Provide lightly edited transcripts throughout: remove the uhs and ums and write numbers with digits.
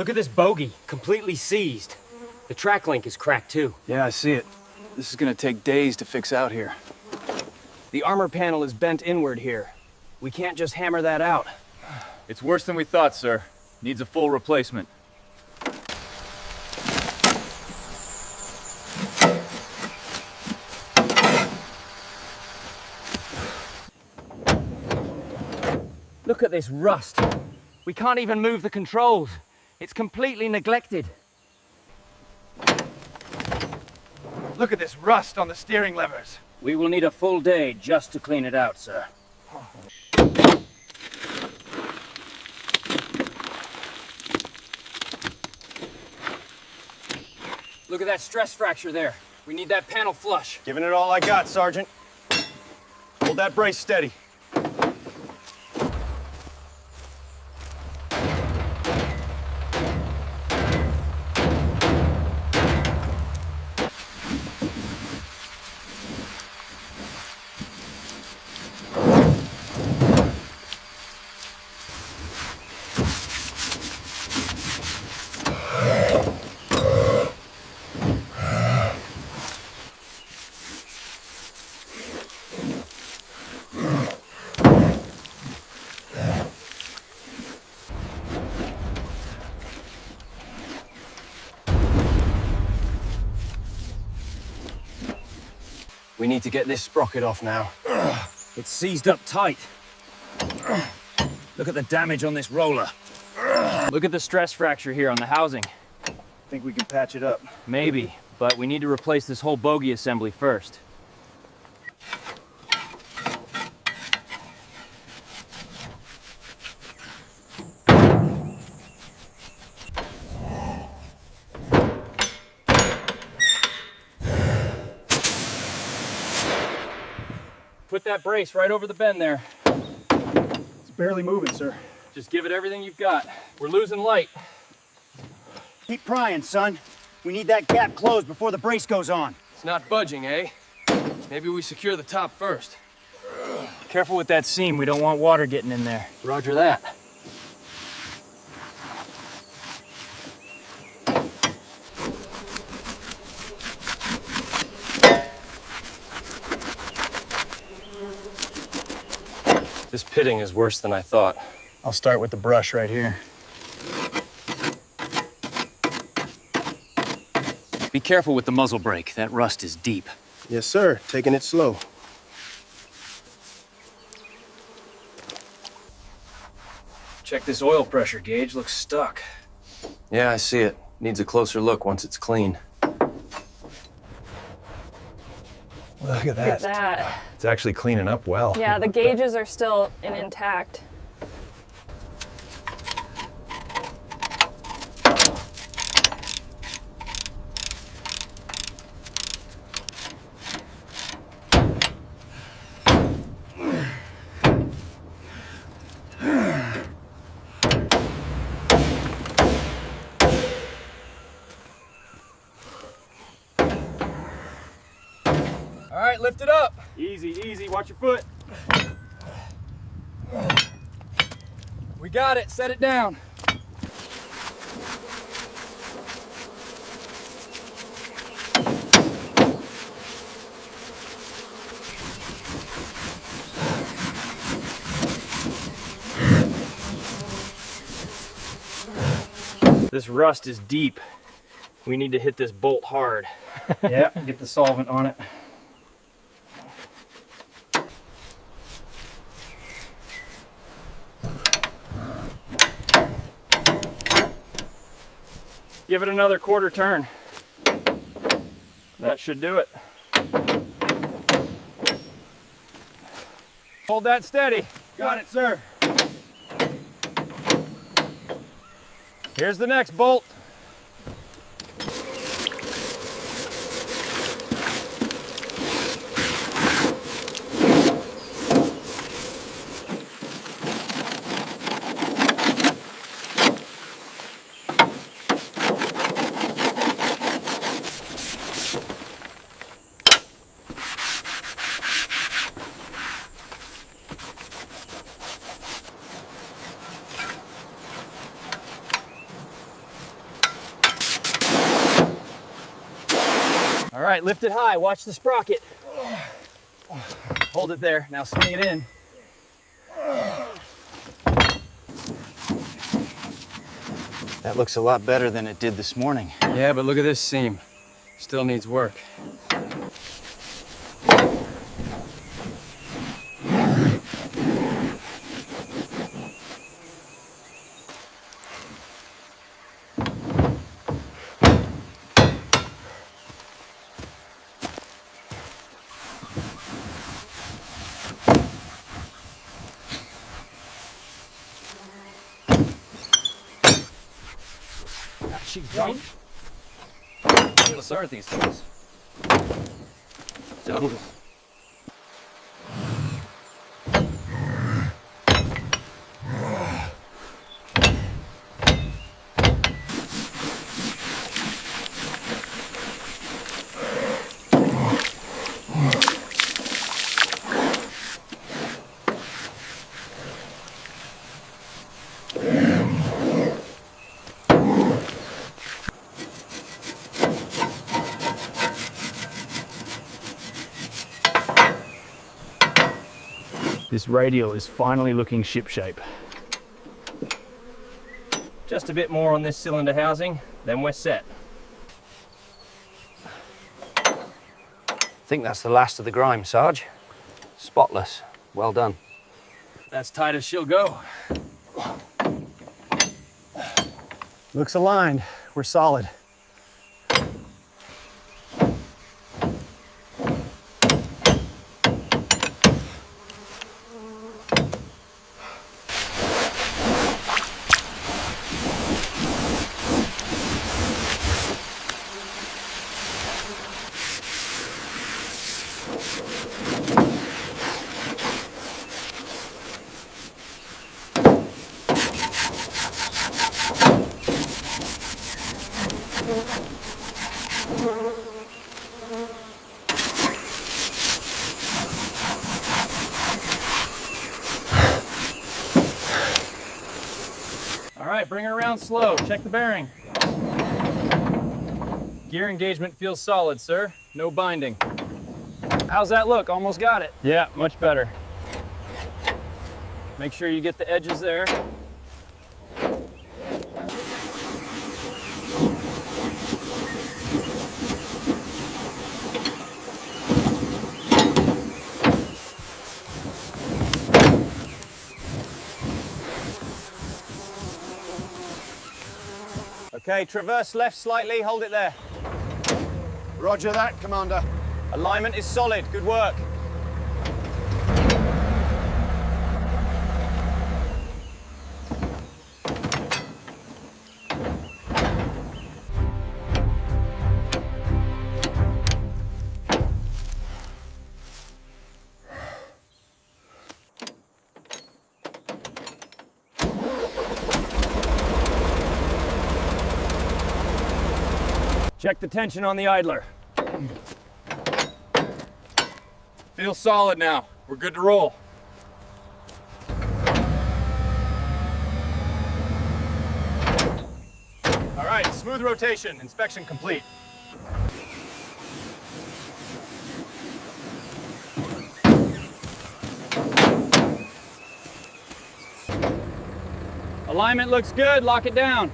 Look at this bogey, completely seized. The track link is cracked too. Yeah, I see it. This is gonna take days to fix out here. The armor panel is bent inward here. We can't just hammer that out. It's worse than we thought, sir. Needs a full replacement. Look at this rust. We can't even move the controls. It's completely neglected. Look at this rust on the steering levers. We will need a full day just to clean it out, sir. Look at that stress fracture there. We need that panel flush. Giving it all I got, Sergeant. Hold that brace steady. We need to get this sprocket off now. It's seized up tight. Look at the damage on this roller. Look at the stress fracture here on the housing. Think we can patch it up. Maybe, but we need to replace this whole bogey assembly first. Put that brace right over the bend there. It's barely moving, sir. Just give it everything you've got. We're losing light. Keep prying, son. We need that gap closed before the brace goes on. It's not budging, eh? Maybe we secure the top first. Careful with that seam. We don't want water getting in there. Roger that. This pitting is worse than I thought. I'll start with the brush right here. Be careful with the muzzle brake. That rust is deep. Yes, sir. Taking it slow. Check this oil pressure gauge. Looks stuck. Yeah, I see it. Needs a closer look once it's clean. Look at Look at that. It's actually cleaning up well. Yeah, the gauges are still intact. All right, lift it up. Easy, easy. Watch your foot. We got it. Set it down. This rust is deep. We need to hit this bolt hard. Yeah, get the solvent on it. Give it another quarter turn. That should do it. Hold that steady. Got it, sir. Here's the next bolt. right, lift it high. Watch the sprocket. Hold it there. Now swing it in. That looks a lot better than it did this morning. Yeah, but look at this seam. Still needs work. She's drunk. I'm gonna start these things. So. This radial is finally looking shipshape. Just a bit more on this cylinder housing, then we're set. I think that's the last of the grime, Sarge. Spotless. Well done. That's tight as she'll go. Looks aligned. We're solid. All right, bring her around slow. Check the bearing. Gear engagement feels solid, sir. No binding. How's that look? Almost got it. Yeah, much better. Make sure you get the edges there. Okay, traverse left slightly, hold it there. Roger that, Commander. Alignment is solid, good work. Check the tension on the idler. Feels solid now. We're good to roll. All right, smooth rotation, inspection complete. Alignment looks good, lock it down.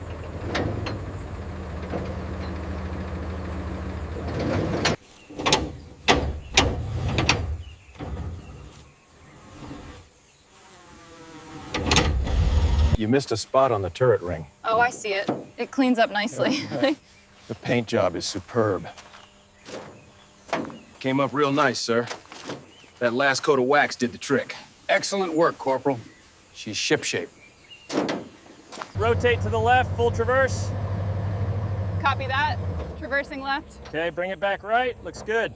You missed a spot on the turret ring. Oh, I see it. It cleans up nicely. The paint job is superb. Came up real nice, sir. That last coat of wax did the trick. Excellent work, Corporal. She's shipshape. Rotate to the left, full traverse. Copy that. Traversing left. Okay, bring it back right. Looks good.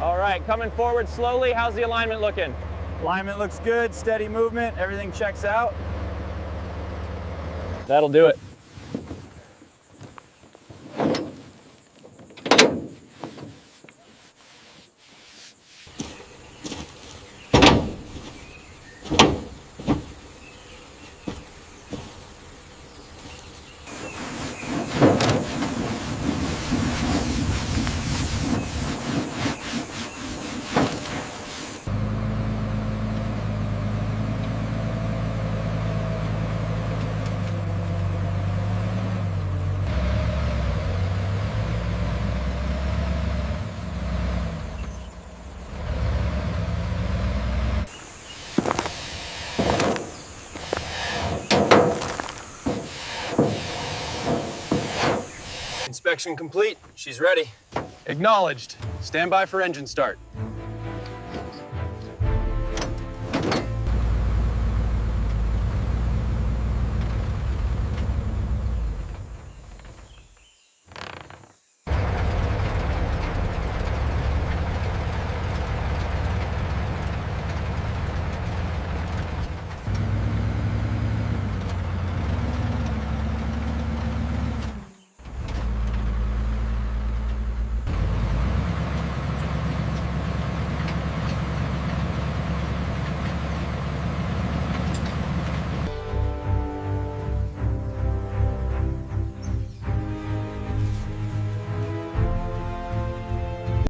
All right, coming forward slowly. How's the alignment looking? Alignment looks good, steady movement, everything checks out. That'll do it. Inspection complete. She's ready. Acknowledged. Stand by for engine start.